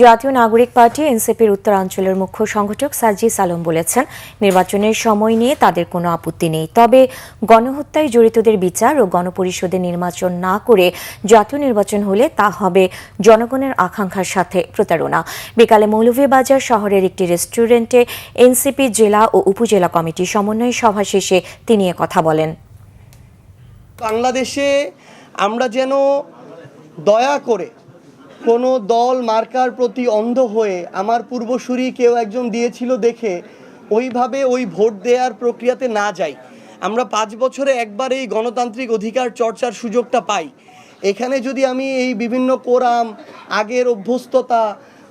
জাতীয় নাগরিক পার্টি এনসিপির উত্তরাঞ্চলের মুখ্য সংগঠক সার্জিস আলম বলেছেন, নির্বাচনের সময় নিয়ে তাদের কোনো আপত্তি নেই, তবে গণহত্যায় জড়িতদের বিচার ও গণপরিষদের নির্বাচন না করে জাতীয় নির্বাচন হলে তা হবে জনগণের আকাঙ্ক্ষার সাথে প্রতারণা। বিকালে মৌলভীবাজার শহরের একটি রেস্টুরেন্টে এনসিপি জেলা ও উপজেলা কমিটি সমন্বয় সভা শেষে তিনি কথা বলেন। বাংলাদেশে আমরা যেন দয়া করে কোনো দল মার্কার প্রতি অন্ধ হয়ে, আমার পূর্বসূরি কেউ একজন দিয়েছিল দেখে ওইভাবে ওই ভোট দেওয়ার প্রক্রিয়াতে না যাই। আমরা 5 বছরে একবার এই গণতান্ত্রিক অধিকার চর্চার সুযোগটা পাই। এখানে যদি আমি এই বিভিন্ন কোরাম, আগের অভ্যস্ততা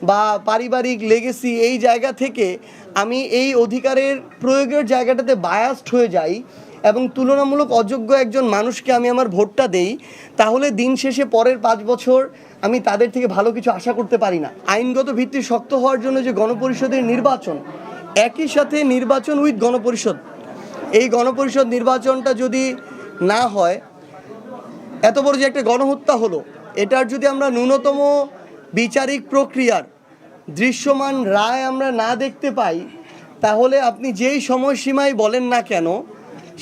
বা পারিবারিক লেগেসি এই জায়গা থেকে আমি এই অধিকারের প্রয়োগের জায়গাটাতে বায়াসড হয়ে যাই এবং তুলনামূলক অযোগ্য একজন মানুষকে আমি আমার ভোটটা দেই, তাহলে দিন শেষে পরের 5 বছর আমি তাদের থেকে ভালো কিছু আশা করতে পারি না। আইনগত ভিত্তি শক্ত হওয়ার জন্য যে গণপরিষদের নির্বাচন, একই সাথে নির্বাচন উইথ গণপরিষদ, এই গণপরিষদ নির্বাচনটা যদি না হয়, এত বড় যে একটা গণহত্যা হলো, এটার যদি আমরা ন্যূনতম বিচারিক প্রক্রিয়ার দৃশ্যমান রায় আমরা না দেখতে পাই, তাহলে আপনি যেই সময়সীমায় বলেন না কেন,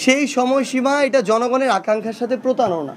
সেই সময়সীমা এটা জনগণের আকাঙ্ক্ষার সাথে প্রতারণা।